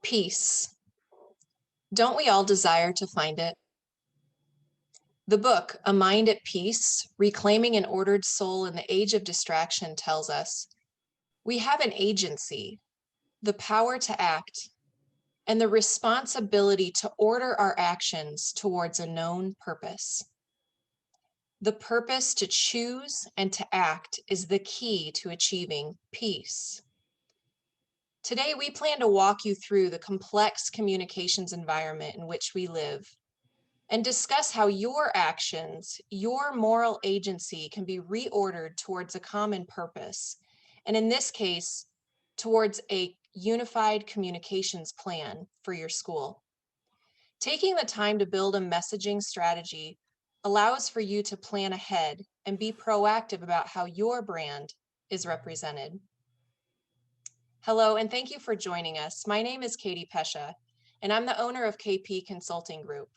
Peace. Don't we all desire to find it? The book, A Mind at Peace, Reclaiming an Ordered Soul in the Age of Distraction, tells us we have an agency, the power to act, and the responsibility to order our actions towards a known purpose. The purpose to choose and to act is the key to achieving peace. Today, we plan to walk you through the complex communications environment in which we live and discuss how your actions, your moral agency can be reordered towards a common purpose, and in this case, towards a unified communications plan for your school. Taking the time to build a messaging strategy allows for you to plan ahead and be proactive about how your brand is represented. Hello, and thank you for joining us. My name is Katie Pesha, and I'm the owner of KP Consulting Group.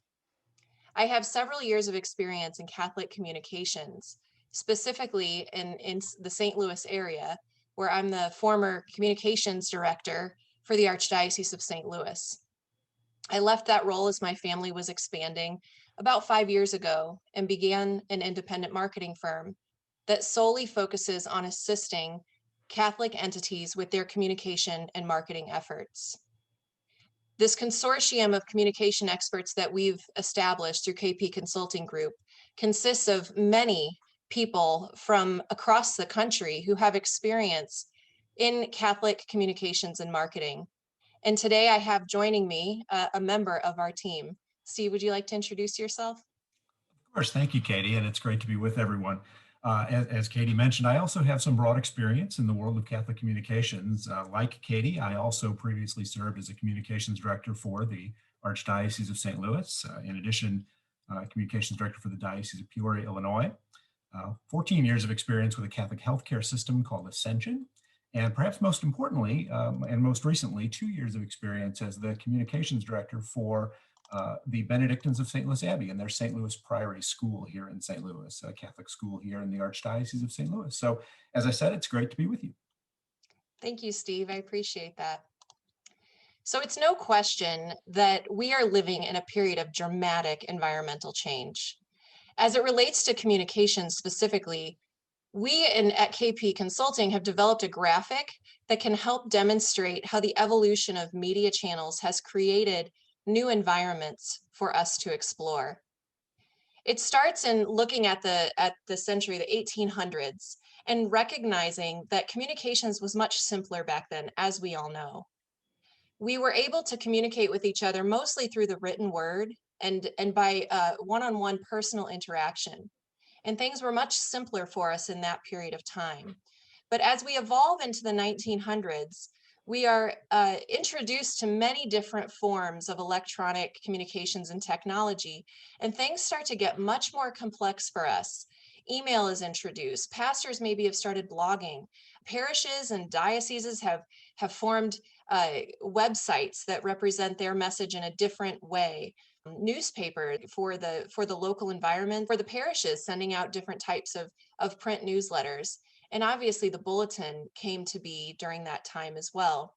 I have several years of experience in Catholic communications, specifically in the St. Louis area, where I'm the former communications director for the Archdiocese of St. Louis. I left that role as my family was expanding about 5 years ago and began an independent marketing firm that solely focuses on assisting Catholic entities with their communication and marketing efforts. This consortium of communication experts that we've established through KP Consulting Group consists of many people from across the country who have experience in Catholic communications and marketing. And today I have joining me a member of our team. Steve, would you like to introduce yourself? Of course, thank you, Katie, and it's great to be with everyone. As Katie mentioned, I also have some broad experience in the world of Catholic communications. Like Katie, I also previously served as a communications director for the Archdiocese of St. Louis. In addition, communications director for the Diocese of Peoria, Illinois. 14 years of experience with a Catholic healthcare system called Ascension. And perhaps most importantly, and most recently, 2 years of experience as the communications director for the Benedictines of St. Louis Abbey and their St. Louis Priory School here in St. Louis, a Catholic school here in the Archdiocese of St. Louis. So, as I said, it's great to be with you. Thank you, Steve. I appreciate that. So it's no question that we are living in a period of dramatic environmental change. As it relates to communication specifically, at KP Consulting have developed a graphic that can help demonstrate how the evolution of media channels has created new environments for us to explore. It starts in looking at the century, the 1800s, and recognizing that communications was much simpler back then, as we all know. We were able to communicate with each other mostly through the written word and by one-on-one personal interaction. And things were much simpler for us in that period of time. But as we evolve into the 1900s, we are introduced to many different forms of electronic communications and technology, and things start to get much more complex for us. Email is introduced. Pastors maybe have started blogging. Parishes and dioceses have formed websites that represent their message in a different way. Newspaper for the local environment, for the parishes, sending out different types of print newsletters. And obviously the bulletin came to be during that time as well.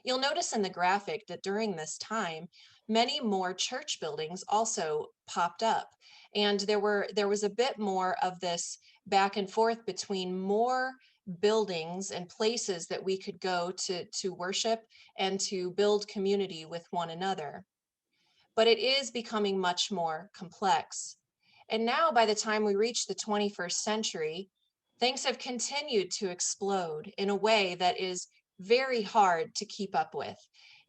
You'll notice in the graphic that during this time, many more church buildings also popped up. And there was a bit more of this back and forth between more buildings and places that we could go to worship and to build community with one another. But it is becoming much more complex. And now by the time we reach the 21st century, things have continued to explode in a way that is very hard to keep up with.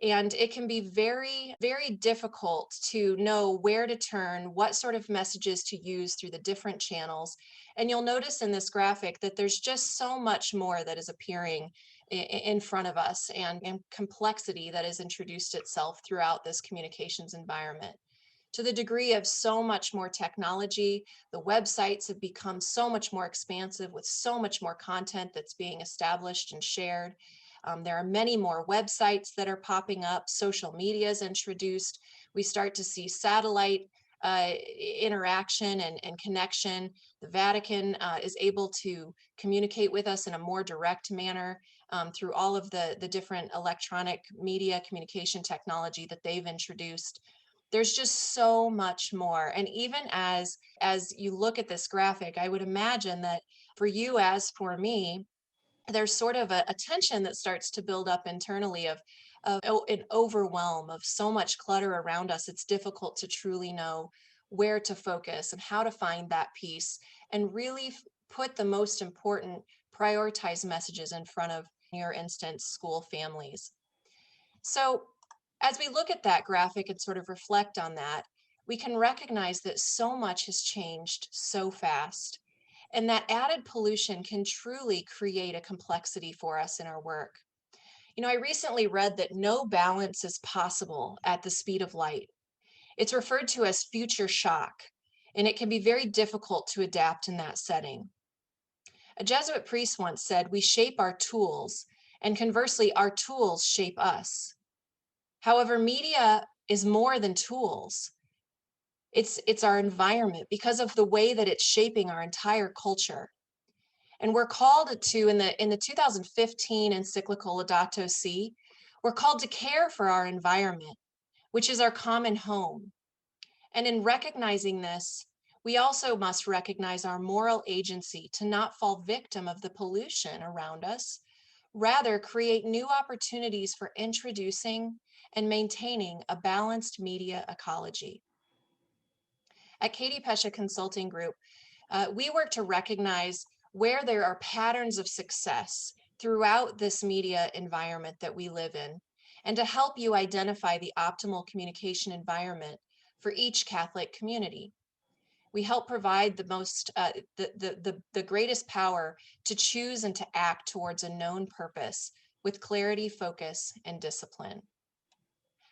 And it can be very, very difficult to know where to turn, what sort of messages to use through the different channels. And you'll notice in this graphic that there's just so much more that is appearing in front of us and complexity that has introduced itself throughout this communications environment. To the degree of so much more technology, the websites have become so much more expansive with so much more content that's being established and shared. There are many more websites that are popping up, social media is introduced. We start to see satellite interaction and connection. The Vatican is able to communicate with us in a more direct manner. through all of the different electronic media communication technology that they've introduced. There's just so much more. And even as you look at this graphic, I would imagine that for you, as for me, there's sort of a tension that starts to build up internally of an overwhelm of so much clutter around us. It's difficult to truly know where to focus and how to find that peace and really put the most important prioritized messages in front of, in your instance, school families. So as we look at that graphic and sort of reflect on that, we can recognize that so much has changed so fast, and that added pollution can truly create a complexity for us in our work. I recently read that no balance is possible at the speed of light. It's referred to as future shock, and it can be very difficult to adapt in that setting. A Jesuit priest once said, "We shape our tools, and conversely, our tools shape us." However, media is more than tools. It's our environment because of the way that it's shaping our entire culture. And we're called to, in the 2015 encyclical Laudato Si, we're called to care for our environment, which is our common home. And in recognizing this, we also must recognize our moral agency to not fall victim of the pollution around us, rather create new opportunities for introducing and maintaining a balanced media ecology. At Katie Pesha Consulting Group, we work to recognize where there are patterns of success throughout this media environment that we live in, and to help you identify the optimal communication environment for each Catholic community. We help provide the greatest power to choose and to act towards a known purpose with clarity, focus, and discipline.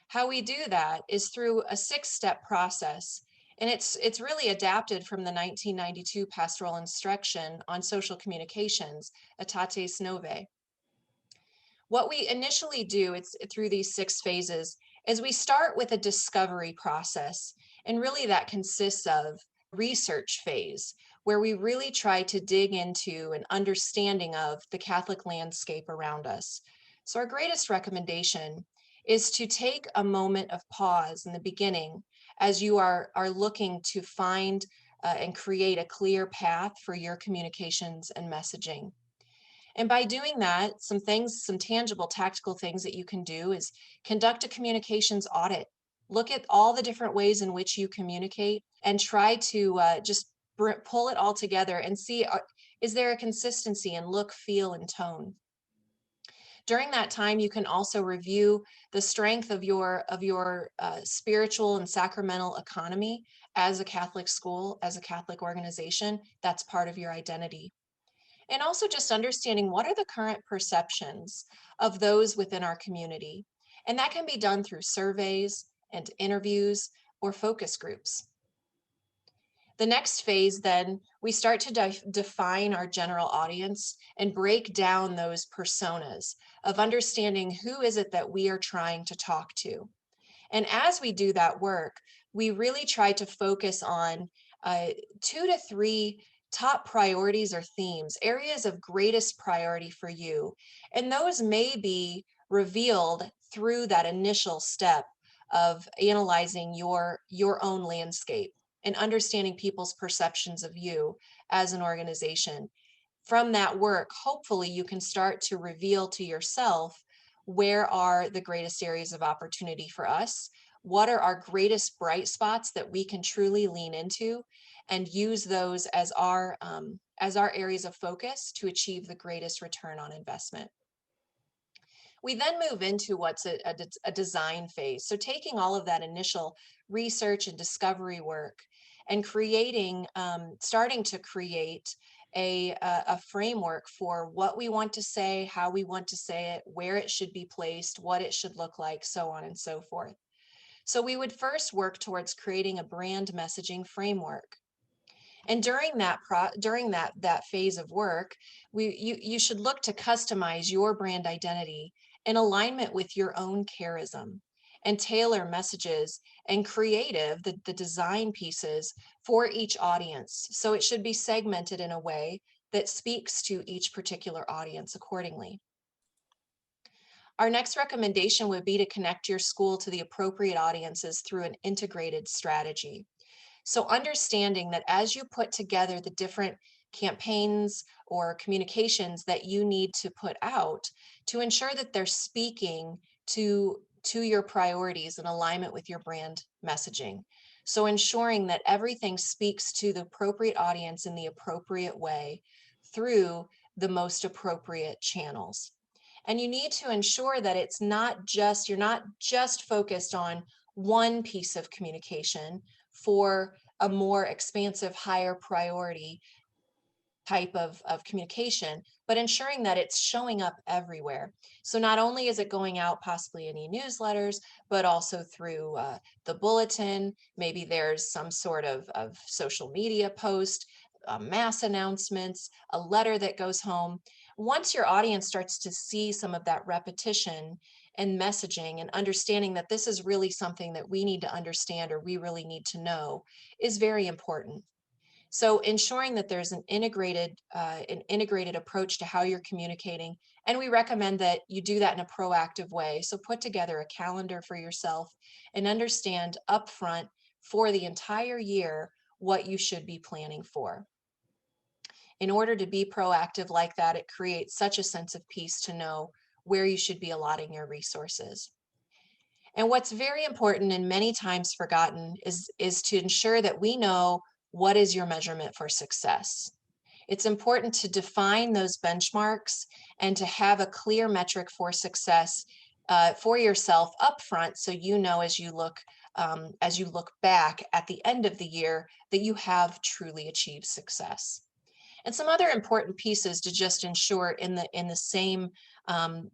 How we do that is through a 6-step process, and it's really adapted from the 1992 Pastoral Instruction on Social Communications, Aetates Novae. What we initially do, it's through these 6 phases, is we start with a discovery process, and really that consists of research phase, where we really try to dig into an understanding of the Catholic landscape around us. So our greatest recommendation is to take a moment of pause in the beginning as you are looking to find and create a clear path for your communications and messaging. And by doing that, some tangible tactical things that you can do is conduct a communications audit. Look at all the different ways in which you communicate and try to just pull it all together and see, is there a consistency in look, feel, and tone? During that time, you can also review the strength of your spiritual and sacramental economy as a Catholic school, as a Catholic organization. That's part of your identity. And also just understanding what are the current perceptions of those within our community. And that can be done through surveys and interviews or focus groups. The next phase, then, we start to define our general audience and break down those personas of understanding who is it that we are trying to talk to. And as we do that work, we really try to focus on 2 to 3 top priorities or themes, areas of greatest priority for you. And those may be revealed through that initial step of analyzing your own landscape and understanding people's perceptions of you as an organization. From that work, hopefully you can start to reveal to yourself where are the greatest areas of opportunity for us, what are our greatest bright spots that we can truly lean into and use those as our areas of focus to achieve the greatest return on investment. We then move into what's a design phase. So taking all of that initial research and discovery work and starting to create a framework for what we want to say, how we want to say it, where it should be placed, what it should look like, so on and so forth. So we would first work towards creating a brand messaging framework. And during that phase of work, you should look to customize your brand identity in alignment with your own charism and tailor messages and the design pieces for each audience. So it should be segmented in a way that speaks to each particular audience accordingly. Our next recommendation would be to connect your school to the appropriate audiences through an integrated strategy. So understanding that as you put together the different campaigns or communications that you need to put out, to ensure that they're speaking to your priorities in alignment with your brand messaging. So ensuring that everything speaks to the appropriate audience in the appropriate way through the most appropriate channels. And you need to ensure that you're not just focused on one piece of communication for a more expansive, higher priority type of communication, but ensuring that it's showing up everywhere. So not only is it going out possibly in e-newsletters, but also through the bulletin. Maybe there's some sort of social media post, mass announcements, a letter that goes home. Once your audience starts to see some of that repetition and messaging and understanding that this is really something that we need to understand or we really need to know is very important. So ensuring that there's an integrated approach to how you're communicating. And we recommend that you do that in a proactive way. So put together a calendar for yourself and understand upfront for the entire year what you should be planning for. In order to be proactive like that, it creates such a sense of peace to know where you should be allotting your resources. And what's very important and many times forgotten is to ensure that we know what is your measurement for success. It's important to define those benchmarks and to have a clear metric for success for yourself upfront, so you know as you look back at the end of the year that you have truly achieved success. And some other important pieces to just ensure in the same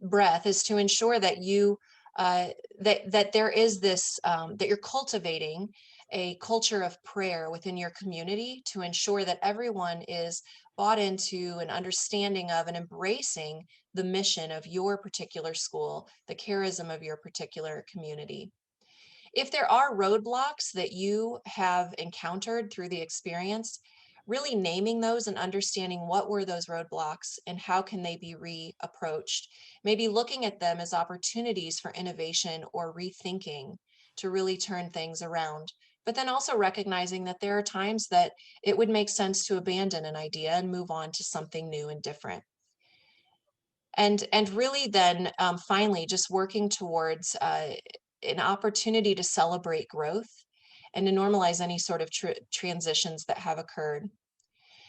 breath is to ensure that you that there is this that you're cultivating a culture of prayer within your community to ensure that everyone is bought into an understanding of and embracing the mission of your particular school, the charism of your particular community. If there are roadblocks that you have encountered through the experience, really naming those and understanding what were those roadblocks and how can they be reapproached. Maybe looking at them as opportunities for innovation or rethinking to really turn things around. But then also recognizing that there are times that it would make sense to abandon an idea and move on to something new and different. And really then finally just working towards an opportunity to celebrate growth and to normalize any sort of transitions that have occurred.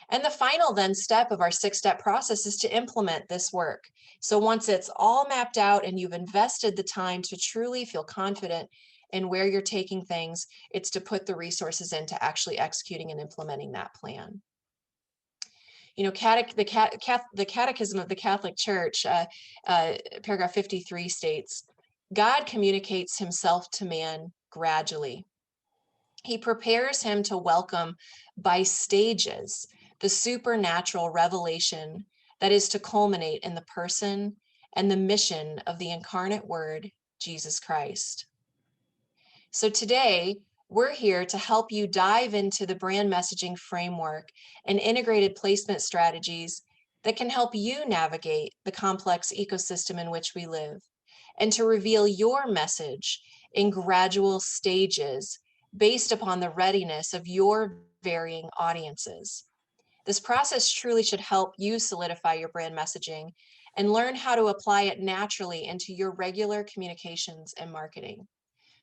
And the final then step of our 6-step process is to implement this work. So once it's all mapped out and you've invested the time to truly feel confident in where you're taking things, it's to put the resources into actually executing and implementing that plan. You know, the Catechism of the Catholic Church, paragraph 53 states, God communicates himself to man gradually. He prepares him to welcome by stages the supernatural revelation that is to culminate in the person and the mission of the incarnate Word, Jesus Christ. So today, we're here to help you dive into the brand messaging framework and integrated placement strategies that can help you navigate the complex ecosystem in which we live, and to reveal your message in gradual stages based upon the readiness of your varying audiences. This process truly should help you solidify your brand messaging and learn how to apply it naturally into your regular communications and marketing.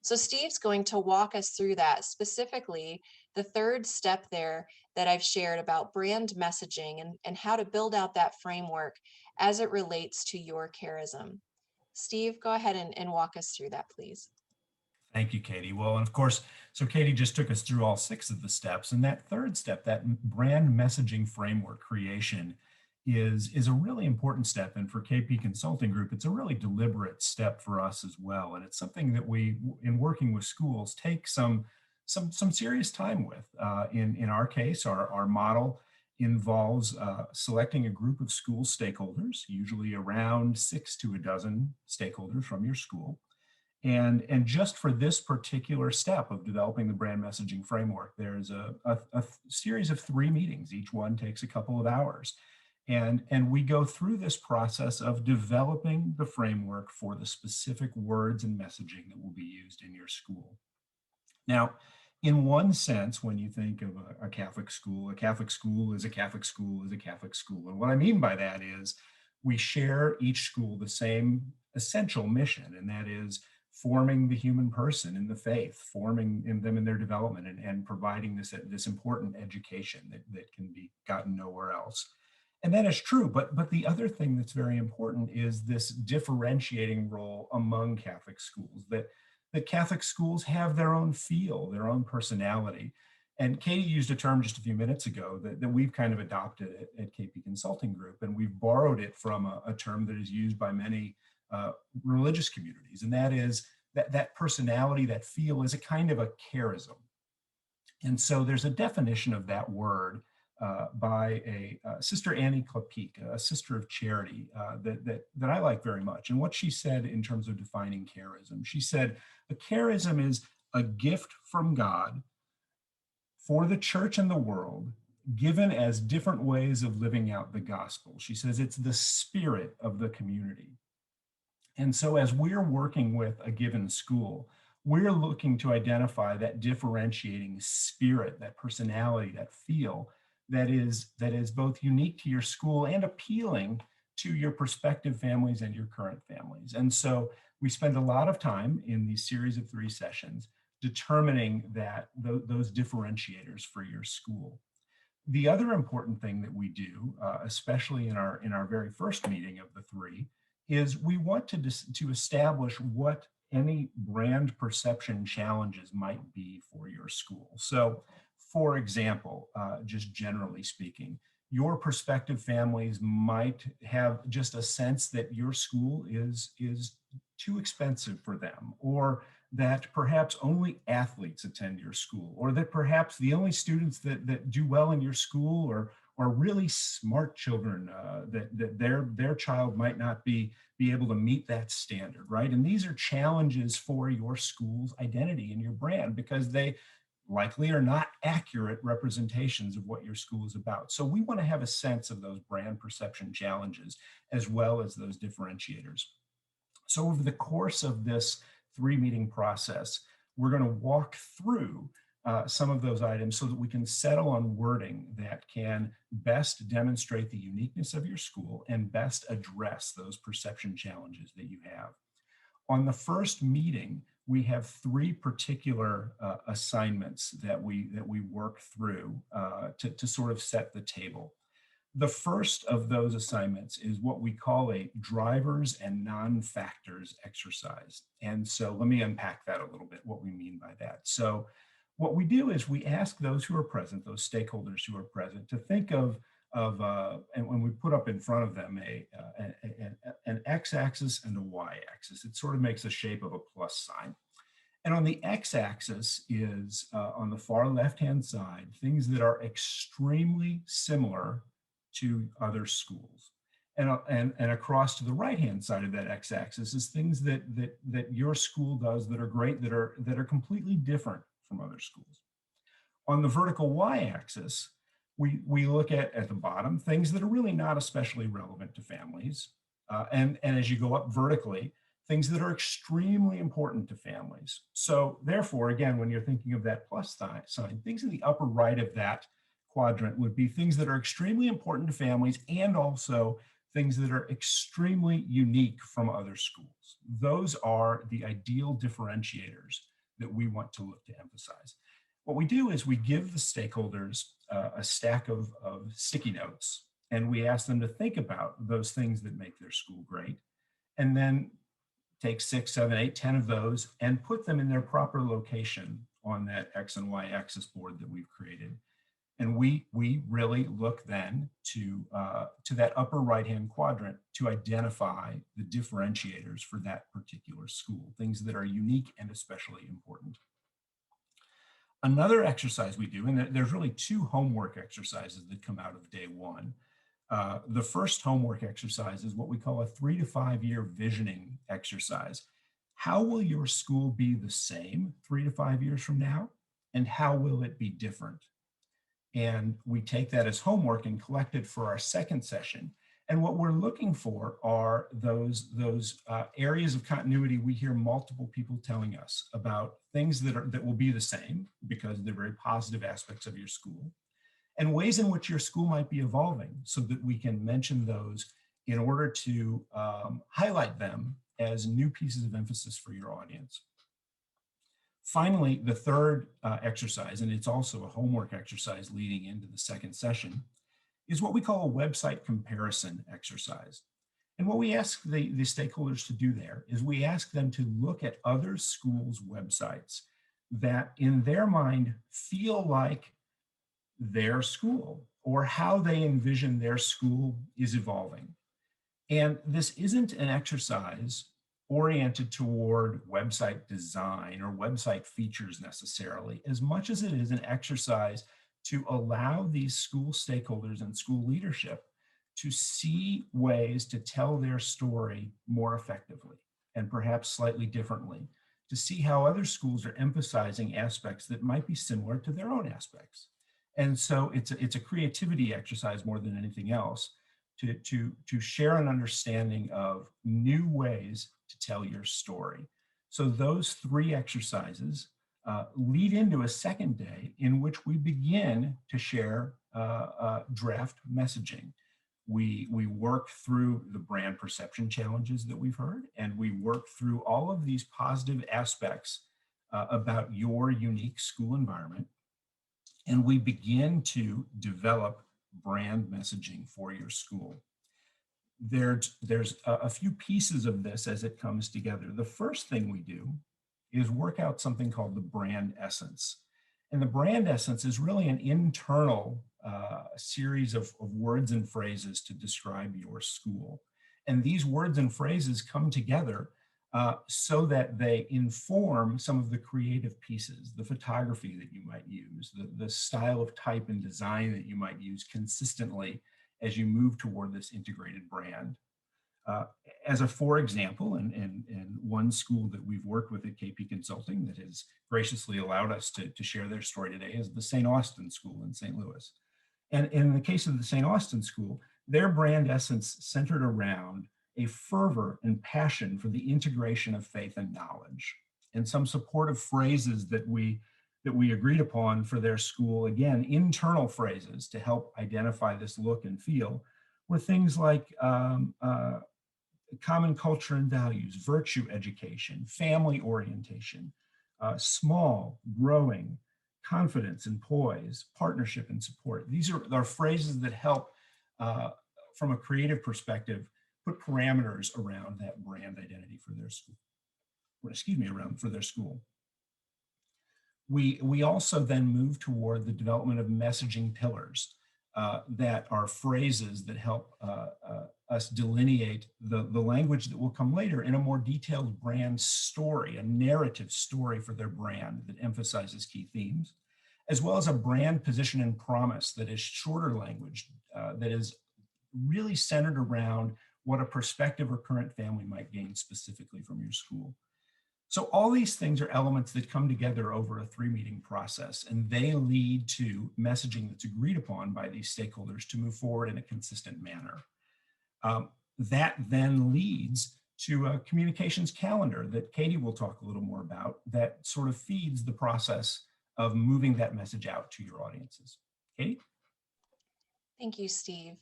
So Steve's going to walk us through that, specifically the third step there that I've shared about brand messaging and how to build out that framework as it relates to your charism. Steve, go ahead and walk us through that, please. Thank you, Katie. Well, and of course, so Katie just took us through all 6 of the steps. And that third step, that brand messaging framework creation, is a really important step. And for KP Consulting Group, it's a really deliberate step for us as well. And it's something that we, in working with schools, take some serious time with. In our case, our model involves selecting a group of school stakeholders, usually around 6 to a dozen stakeholders from your school. And just for this particular step of developing the brand messaging framework, there's a series of 3 meetings. Each one takes a couple of hours. And we go through this process of developing the framework for the specific words and messaging that will be used in your school. Now, in one sense, when you think of a Catholic school, a Catholic school is a Catholic school is a Catholic school. And what I mean by that is we share each school the same essential mission, and that is forming the human person in the faith, forming them in their development, and providing this important education that can be gotten nowhere else. And that is true, but the other thing that's very important is this differentiating role among Catholic schools, that Catholic schools have their own feel, their own personality. And Katie used a term just a few minutes ago that we've kind of adopted at KP Consulting Group, and we've borrowed it from a term that is used by many religious communities, and that is that personality, that feel is a kind of a charism. And so there's a definition of that word by Sister Annie Klapik, a sister of charity that I like very much. And what she said in terms of defining charism, she said, a charism is a gift from God for the church and the world, given as different ways of living out the gospel. She says it's the spirit of the community. And so as we're working with a given school, we're looking to identify that differentiating spirit, that personality, that feel that is both unique to your school and appealing to your prospective families and your current families. And so we spend a lot of time in these series of 3 sessions determining those differentiators for your school. The other important thing that we do, especially in our very first meeting of the 3, is we want to establish what any brand perception challenges might be for your school. So, for example, just generally speaking, your prospective families might have just a sense that your school is too expensive for them, or that perhaps only athletes attend your school, or that perhaps the only students that do well in your school are really smart children, that their child might not be able to meet that standard, right? And these are challenges for your school's identity and your brand, because they likely are not accurate representations of what your school is about. So we want to have a sense of those brand perception challenges as well as those differentiators. So over the course of this 3-meeting process, we're going to walk through some of those items so that we can settle on wording that can best demonstrate the uniqueness of your school and best address those perception challenges that you have. On the first meeting, we have 3 particular assignments that we work through to sort of set the table. The first of those assignments is what we call a drivers and non-factors exercise. And so let me unpack that a little bit, what we mean by that. So what we do is we ask those who are present, those stakeholders who are present, to think of and when we put up in front of them an x-axis and a y-axis, it sort of makes a shape of a plus sign. And on the x-axis is, on the far left-hand side, things that are extremely similar to other schools. And across to the right-hand side of that x-axis is things that your school does that are great, that are completely different from other schools. On the vertical y-axis, we look at the bottom things that are really not especially relevant to families. And as you go up vertically, things that are extremely important to families. So therefore, again, when you're thinking of that plus sign, things in the upper right of that quadrant would be things that are extremely important to families and also things that are extremely unique from other schools. Those are the ideal differentiators that we want to look to emphasize. What we do is we give the stakeholders a stack of sticky notes, and we ask them to think about those things that make their school great, and then take 6, 7, 8, 10 of those and put them in their proper location on that X and Y axis board that we've created. And we really look then to that upper right-hand quadrant to identify the differentiators for that particular school, things that are unique and especially important. Another exercise we do, and there's really 2 homework exercises that come out of day 1. The first homework exercise is what we call a 3 to 5 year visioning exercise. How will your school be the same 3 to 5 years from now? And how will it be different? And we take that as homework and collect it for our second session. And what we're looking for are those areas of continuity we hear multiple people telling us about, things that will be the same because they're very positive aspects of your school, and ways in which your school might be evolving, so that we can mention those in order to highlight them as new pieces of emphasis for your audience. Finally, the third exercise, and it's also a homework exercise leading into the second session, is what we call a website comparison exercise. And what we ask the stakeholders to do there is we ask them to look at other schools' websites that in their mind feel like their school, or how they envision their school is evolving. And this isn't an exercise oriented toward website design or website features necessarily, as much as it is an exercise to allow these school stakeholders and school leadership to see ways to tell their story more effectively and perhaps slightly differently, to see how other schools are emphasizing aspects that might be similar to their own aspects. And so it's a creativity exercise more than anything else, to share an understanding of new ways to tell your story. So those three exercises lead into a second day in which we begin to share draft messaging. We work through the brand perception challenges that we've heard, and we work through all of these positive aspects about your unique school environment. And we begin to develop brand messaging for your school. There's a few pieces of this as it comes together. The first thing we do is work out something called the brand essence. And the brand essence is really an internal series of words and phrases to describe your school. And these words and phrases come together so that they inform some of the creative pieces, the photography that you might use, the style of type and design that you might use consistently as you move toward this integrated brand. As a for example, and one school that we've worked with at KP Consulting that has graciously allowed us to share their story today is the St. Austin School in St. Louis. And in the case of the St. Austin School, their brand essence centered around a fervor and passion for the integration of faith and knowledge, and some supportive phrases that we agreed upon for their school, again, internal phrases to help identify this look and feel, were things like common culture and values, virtue education, family orientation, small, growing, confidence and poise, partnership and support. These are phrases that help, from a creative perspective, put parameters around that brand identity for their school, for their school. We also then move toward the development of messaging pillars that are phrases that help us delineate the language that will come later in a more detailed brand story, a narrative story for their brand that emphasizes key themes, as well as a brand position and promise that is shorter language, that is really centered around what a prospective or current family might gain specifically from your school. So all these things are elements that come together over a 3-meeting process, and they lead to messaging that's agreed upon by these stakeholders to move forward in a consistent manner. That then leads to a communications calendar that Katie will talk a little more about, that sort of feeds the process of moving that message out to your audiences. Katie? Thank you, Steve.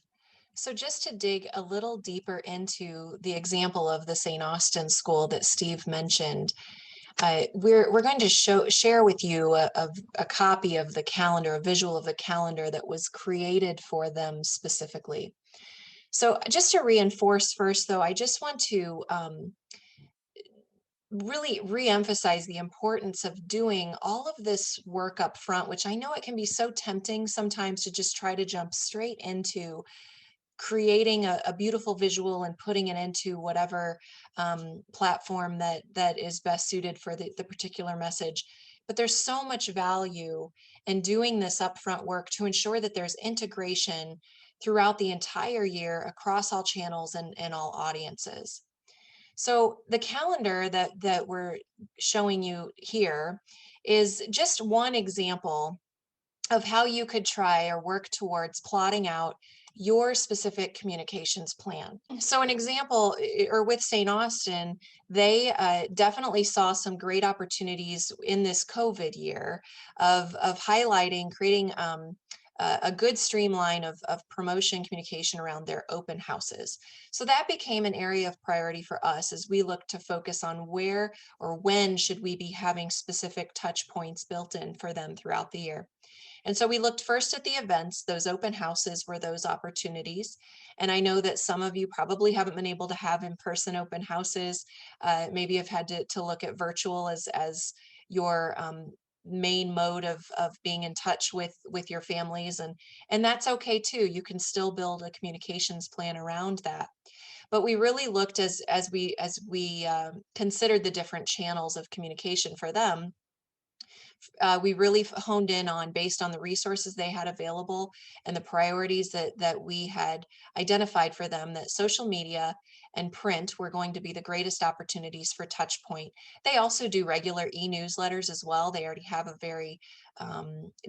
So just to dig a little deeper into the example of the St. Austin School that Steve mentioned, we're going to share with you a copy of the calendar, a visual of the calendar that was created for them specifically. So just to reinforce first, though, I just want to really re-emphasize the importance of doing all of this work up front, which I know it can be so tempting sometimes to just try to jump straight into creating a beautiful visual and putting it into whatever platform that is best suited for the particular message. But there's so much value in doing this upfront work to ensure that there's integration throughout the entire year across all channels and all audiences. So the calendar that we're showing you here is just one example of how you could try or work towards plotting out your specific communications plan. So an example, or with St. Austin, they definitely saw some great opportunities in this COVID year of highlighting, creating a good streamline of promotion communication around their open houses. So that became an area of priority for us as we look to focus on where or when should we be having specific touch points built in for them throughout the year. And so we looked first at the events. Those open houses were those opportunities. And I know that some of you probably haven't been able to have in-person open houses. Maybe have had to look at virtual as your main mode of being in touch with your families, and that's okay too. You can still build a communications plan around that. But we really looked as we considered the different channels of communication for them. We really honed in on, based on the resources they had available and the priorities that we had identified for them, that social media and print were going to be the greatest opportunities for touch point. They also do regular e-newsletters as well. They already have a very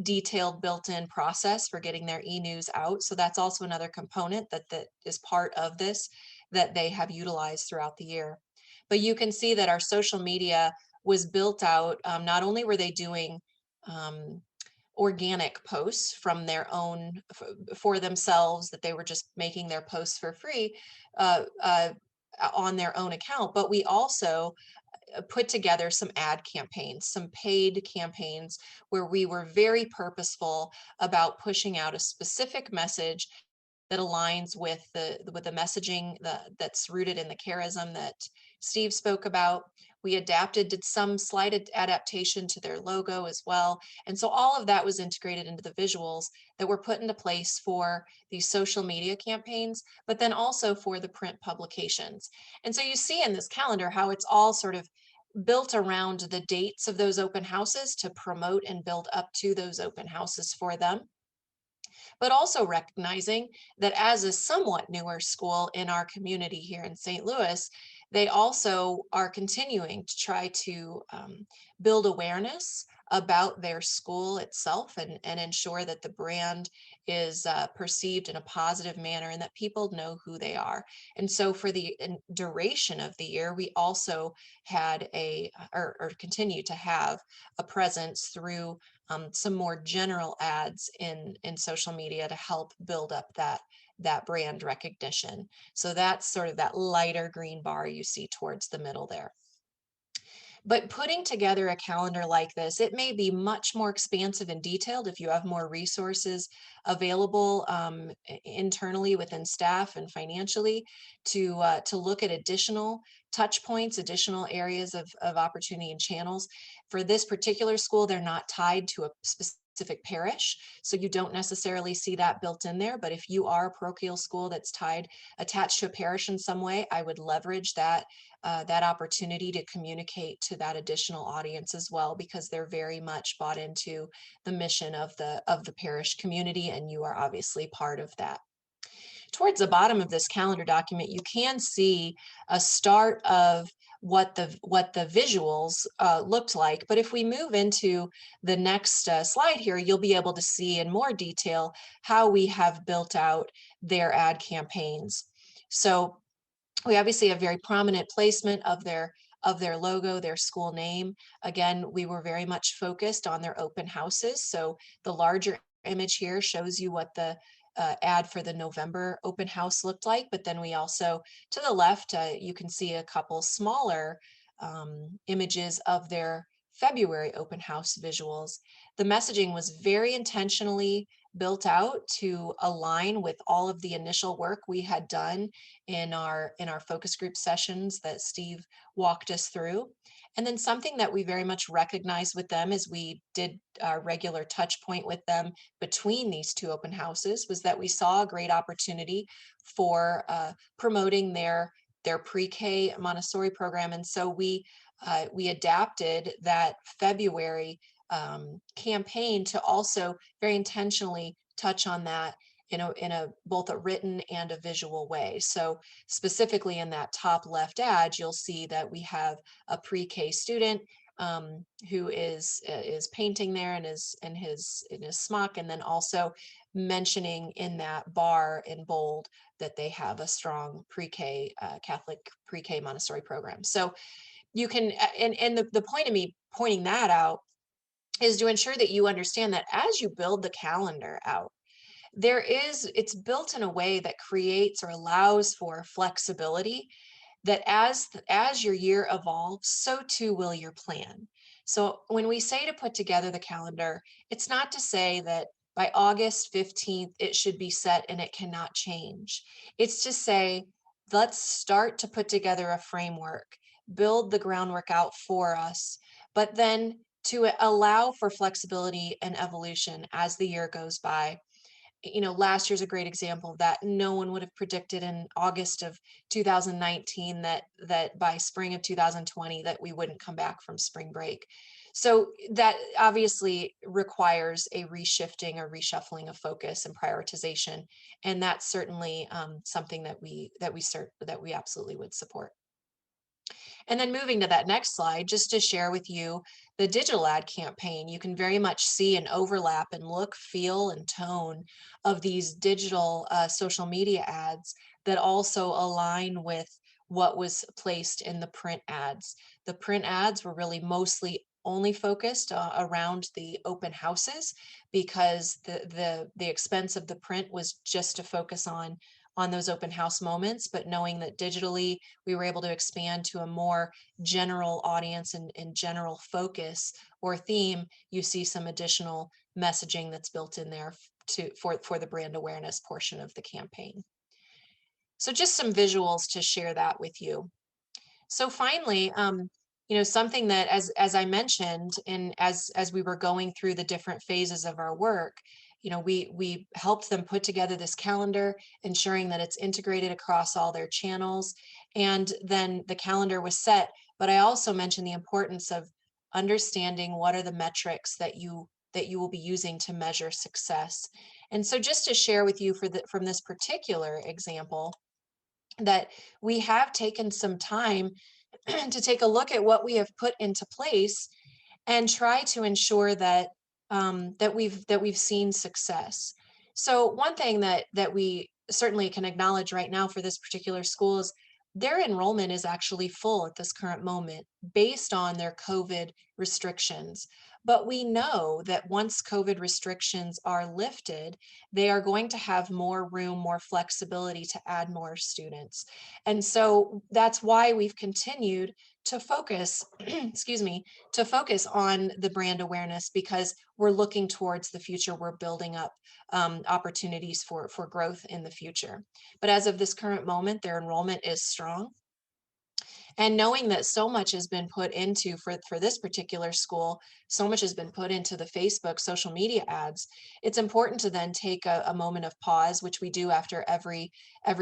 detailed built-in process for getting their e-news out. So that's also another component that is part of this that they have utilized throughout the year. But you can see that our social media was built out. Not only were they doing um, organic posts from their own for themselves, that they were just making their posts for free on their own account, but we also put together some ad campaigns, some paid campaigns, where we were very purposeful about pushing out a specific message that aligns with the messaging that's rooted in the charism that Steve spoke about. We did some slight adaptation to their logo as well. And so all of that was integrated into the visuals that were put into place for these social media campaigns, but then also for the print publications. And so you see in this calendar how it's all sort of built around the dates of those open houses to promote and build up to those open houses for them, but also recognizing that as a somewhat newer school in our community here in St. Louis, they also are continuing to try to build awareness about their school itself, and ensure that the brand is perceived in a positive manner and that people know who they are. And so for the duration of the year, we also had or continue to have a presence through some more general ads in social media to help build up that brand recognition. So that's sort of that lighter green bar you see towards the middle there. But putting together a calendar like this, it may be much more expansive and detailed if you have more resources available internally within staff and financially to look at additional touch points, additional areas of opportunity and channels. For this particular school, they're not tied to a specific parish, so you don't necessarily see that built in there. But if you are a parochial school that's attached to a parish in some way, I would leverage that opportunity to communicate to that additional audience as well, because they're very much bought into the mission of the parish community, and you are obviously part of that. Towards the bottom of this calendar document, you can see a start of what the visuals looked like. But if we move into the next slide here, you'll be able to see in more detail how we have built out their ad campaigns. So we obviously have very prominent placement of their logo, their school name. Again, we were very much focused on their open houses. So the larger image here shows you what the ad for the November open house looked like. But then we also, to the left, you can see a couple smaller images of their February open house visuals. The messaging was very intentionally built out to align with all of the initial work we had done in our focus group sessions that Steve walked us through. And then something that we very much recognized with them as we did our regular touch point with them between these two open houses was that we saw a great opportunity for promoting their pre-K Montessori program. And so we adapted that February campaign to also very intentionally touch on that in a both a written and a visual way. So specifically in that top left ad, you'll see that we have a pre-K student who is painting there in his smock, and then also mentioning in that bar in bold that they have a strong pre-K Catholic pre-K Montessori program. So you can, and the point of me pointing that out is to ensure that you understand that as you build the calendar out, it's built in a way that creates or allows for flexibility, that as your year evolves, so too will your plan. So when we say to put together the calendar, it's not to say that by August 15th it should be set and it cannot change. It's to say, let's start to put together a framework, build the groundwork out for us, but then to allow for flexibility and evolution as the year goes by. Last year's a great example of that. No one would have predicted in August of 2019 that by spring of 2020 that we wouldn't come back from spring break. So that obviously requires a reshifting or reshuffling of focus and prioritization, and that's certainly something that we absolutely would support. And then moving to that next slide, just to share with you the digital ad campaign, you can very much see an overlap in look, feel, and tone of these digital social media ads that also align with what was placed in the print ads. The print ads were really mostly only focused around the open houses, because the expense of the print was just to focus on those open house moments, but knowing that digitally we were able to expand to a more general audience and general focus or theme, you see some additional messaging that's built in there for the brand awareness portion of the campaign. So just some visuals to share that with you. So finally, something that, as I mentioned, and as we were going through the different phases of our work, we helped them put together this calendar, ensuring that it's integrated across all their channels, and then the calendar was set. But I also mentioned the importance of understanding what are the metrics that you will be using to measure success. And so, just to share with you from this particular example, that we have taken some time to take a look at what we have put into place and try to ensure that that we've seen success. So one thing that we certainly can acknowledge right now for this particular school is their enrollment is actually full at this current moment based on their COVID restrictions. But we know that once COVID restrictions are lifted, they are going to have more room, more flexibility to add more students. And so that's why we've continued to focus, excuse me, to focus on the brand awareness, because we're looking towards the future. We're building up opportunities for growth in the future. But as of this current moment, their enrollment is strong. And knowing that so much has been put into, for this particular school, so much has been put into the Facebook social media ads, it's important to then take a moment of pause, which we do after every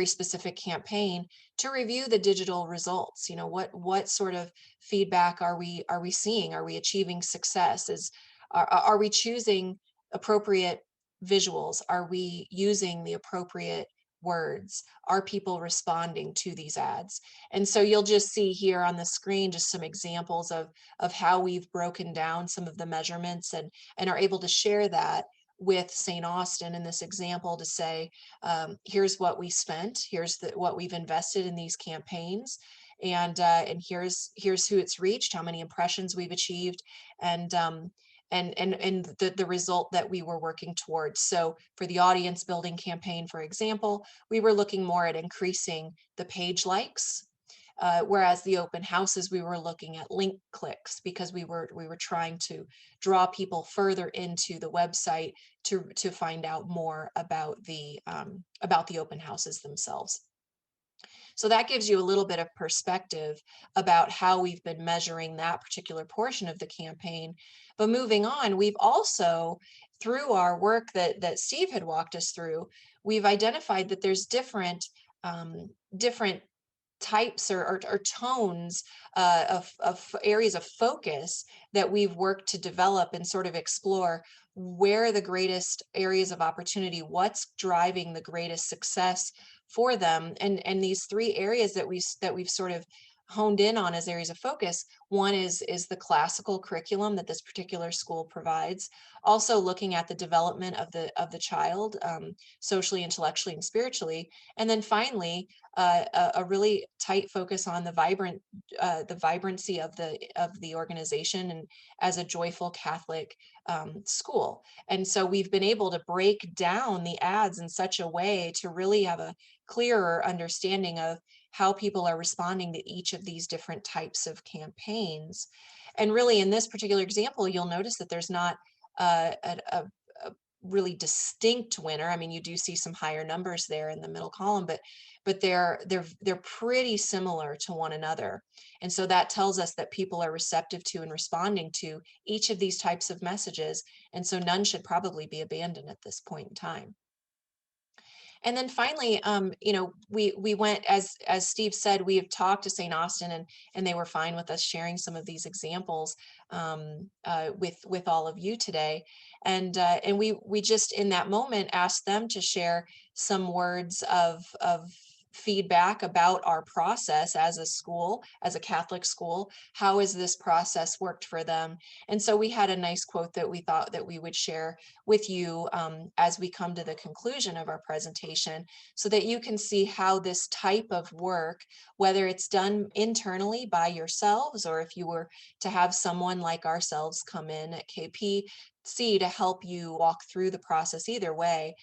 specific campaign, to review the digital results. What sort of feedback are we seeing? Are we achieving success? Are we choosing appropriate visuals? Are we using the appropriate words? Are people responding to these ads? And so you'll just see here on the screen just some examples of how we've broken down some of the measurements and are able to share that with St. Austin in this example to say, here's what we spent, here's what we've invested in these campaigns, and here's who it's reached, how many impressions we've achieved, and the result that we were working towards. So for the audience building campaign, for example, we were looking more at increasing the page likes, whereas the open houses, we were looking at link clicks, because we were trying to draw people further into the website to find out more about the open houses themselves. So that gives you a little bit of perspective about how we've been measuring that particular portion of the campaign. But moving on, we've also, through our work that Steve had walked us through, we've identified that there's different types or tones of areas of focus that we've worked to develop and sort of explore where are the greatest areas of opportunity, what's driving the greatest success for them. And these three areas that we've sort of honed in on as areas of focus. One is the classical curriculum that this particular school provides. Also looking at the development of the child, socially, intellectually, and spiritually. And then finally, a really tight focus on the vibrancy of the organization and as a joyful Catholic school. And so we've been able to break down the ads in such a way to really have a clearer understanding of how people are responding to each of these different types of campaigns. And really, in this particular example, you'll notice that there's not a really distinct winner. I mean, you do see some higher numbers there in the middle column, but they're pretty similar to one another. And so that tells us that people are receptive to and responding to each of these types of messages. And so none should probably be abandoned at this point in time. And then finally, we went, as Steve said, we have talked to St. Austin, and they were fine with us sharing some of these examples with all of you today. And we just in that moment asked them to share some words of feedback about our process as a school, as a Catholic school. How has this process worked for them? And so we had a nice quote that we thought that we would share with you as we come to the conclusion of our presentation, so that you can see how this type of work, whether it's done internally by yourselves, or if you were to have someone like ourselves come in at KPC to help you walk through the process, either way,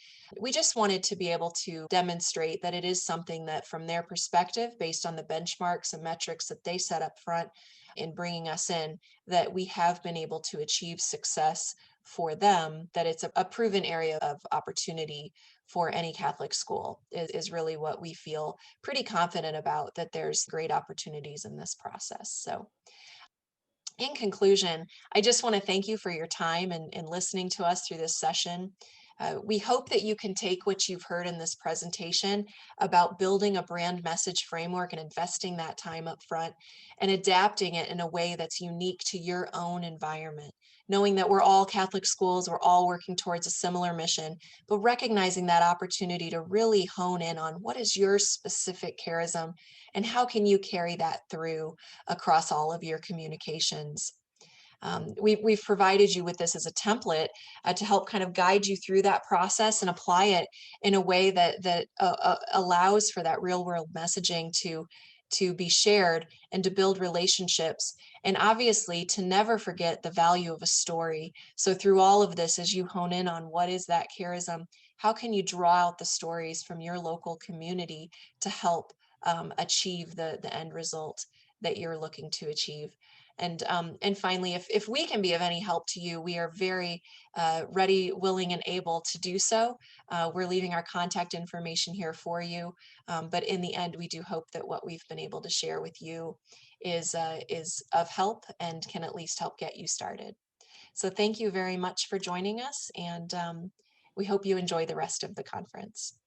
we just wanted to be able to demonstrate that it is something that, from their perspective, based on the benchmarks and metrics that they set up front in bringing us in, that we have been able to achieve success for them, that it's a proven area of opportunity for any Catholic school is really what we feel pretty confident about, that there's great opportunities in this process. So in conclusion, I just want to thank you for your time and listening to us through this session. We hope that you can take what you've heard in this presentation about building a brand message framework and investing that time up front and adapting it in a way that's unique to your own environment, knowing that we're all Catholic schools, we're all working towards a similar mission, but recognizing that opportunity to really hone in on what is your specific charism and how can you carry that through across all of your communications. We've provided you with this as a template to help kind of guide you through that process and apply it in a way that allows for that real world messaging to be shared and to build relationships, and obviously to never forget the value of a story. So through all of this, as you hone in on what is that charism, how can you draw out the stories from your local community to help achieve the end result that you're looking to achieve. And finally, if we can be of any help to you, we are very ready, willing, and able to do so. We're leaving our contact information here for you. But in the end, we do hope that what we've been able to share with you is of help and can at least help get you started. So thank you very much for joining us, and we hope you enjoy the rest of the conference.